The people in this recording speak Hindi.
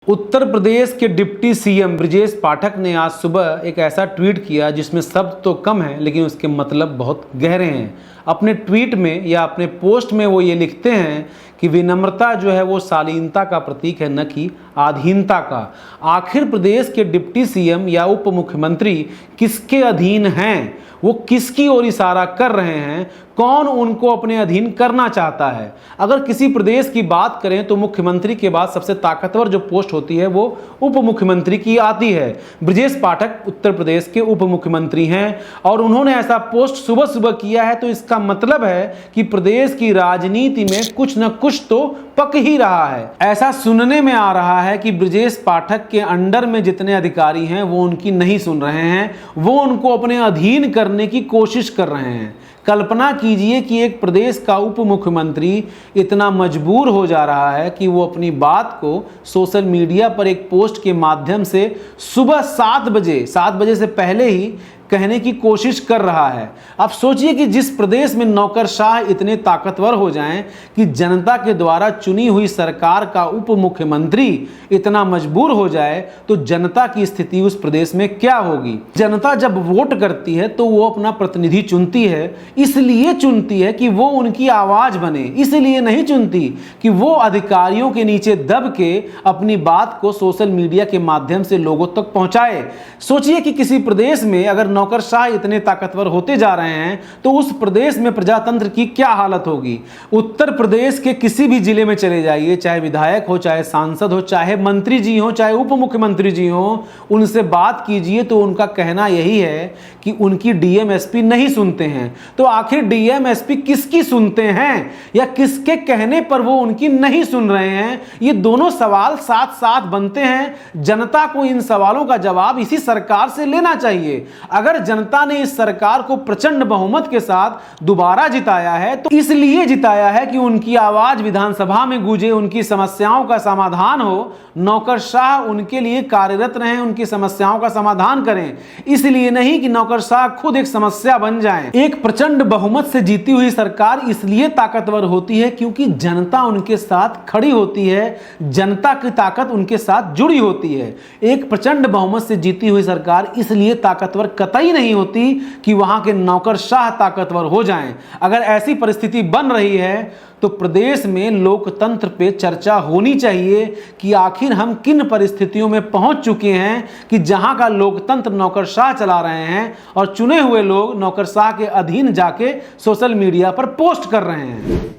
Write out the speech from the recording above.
उत्तर प्रदेश के डिप्टी सीएम ब्रजेश पाठक ने आज सुबह एक ऐसा ट्वीट किया जिसमें शब्द तो कम है लेकिन उसके मतलब बहुत गहरे हैं। अपने ट्वीट में या अपने पोस्ट में वो ये लिखते हैं कि विनम्रता जो है वो शालीनता का प्रतीक है, न कि आधीनता का। आखिर प्रदेश के डिप्टी सीएम या उप मुख्यमंत्री किसके अधीन हैं? वो किसकी ओर इशारा कर रहे हैं? कौन उनको अपने अधीन करना चाहता है? अगर किसी प्रदेश की बात करें तो मुख्यमंत्री के बाद सबसे ताकतवर जो पोस्ट होती है वो उप मुख्यमंत्री की आती है। ब्रजेश पाठक उत्तर प्रदेश के उप मुख्यमंत्री हैं और उन्होंने ऐसा पोस्ट सुबह सुबह किया है, तो इसका मतलब है कि प्रदेश की राजनीति में कुछ न कुछ तो पक ही रहा है। ऐसा सुनने में आ रहा है कि ब्रजेश पाठक के अंडर में जितने अधिकारी हैं वो उनकी नहीं सुन रहे हैं, वो उनको अपने अधीन करने की कोशिश कर रहे हैं। कल्पना कीजिए कि एक प्रदेश का उप मुख्यमंत्री इतना मजबूर हो जा रहा है कि वो अपनी बात को सोशल मीडिया पर एक पोस्ट के माध्यम से सुबह 7 बजे से पहले ही कहने की कोशिश कर रहा है। अब सोचिए कि जिस प्रदेश में नौकरशाह इतने ताकतवर हो जाएं कि जनता के द्वारा चुनी हुई सरकार का उप मुख्यमंत्री इतना मजबूर हो जाए, तो जनता की स्थिति उस प्रदेश में क्या होगी? जनता जब वोट करती है तो वो अपना प्रतिनिधि चुनती है, इसलिए चुनती है कि वो उनकी आवाज बने, इसलिए नहीं चुनती कि वो अधिकारियों के नीचे दब के अपनी बात को सोशल मीडिया के माध्यम से लोगों तक पहुंचाए। सोचिए कि किसी प्रदेश में अगर नौकरशाह इतने ताकतवर होते जा रहे हैं तो उस प्रदेश में प्रजातंत्र की क्या हालत होगी। उत्तर प्रदेश के किसी भी जिले में चले जाइए, चाहे विधायक हो, चाहे सांसद हो, चाहे मंत्री जी हो, चाहे उप मुख्यमंत्री जी हो, उनसे बात कीजिए तो उनका कहना यही है कि उनकी डीएम एसपी नहीं सुनते हैं। तो आखिर डीएम एसपी किसकी सुनते हैं या किसके कहने पर वो उनकी नहीं सुन रहे हैं? ये दोनों सवाल साथ साथ बनते हैं। जनता को इन सवालों का जवाब इसी सरकार से लेना चाहिए। अगर जनता ने इस सरकार को प्रचंड बहुमत के साथ दोबारा जिताया है तो इसलिए जिताया है कि उनकी आवाज विधानसभा में गूंजे, उनकी समस्याओं का समाधान हो, नौकरशाह उनके लिए कार्यरत रहें, उनकी समस्याओं का समाधान करें। इसलिए नहीं कि नौकरशाह खुद एक समस्या बन जाएं। एक प्रचंड बहुमत से जीती हुई सरकार इसलिए ताकतवर होती है क्योंकि जनता उनके साथ खड़ी होती है, जनता की ताकत उनके साथ जुड़ी होती है। एक प्रचंड बहुमत से जीती हुई सरकार इसलिए ताकतवर कतई नहीं होती कि वहां के नौकरशाह ताकतवर हो जाएं। अगर ऐसी परिस्थिति बन रही है तो प्रदेश में लोकतंत्र पे चर्चा होनी चाहिए कि आखिर हम किन परिस्थितियों में पहुंच चुके हैं कि जहां का लोकतंत्र नौकरशाह चला रहे हैं और चुने हुए लोग नौकरशाह के अधीन जाके सोशल मीडिया पर पोस्ट कर रहे हैं।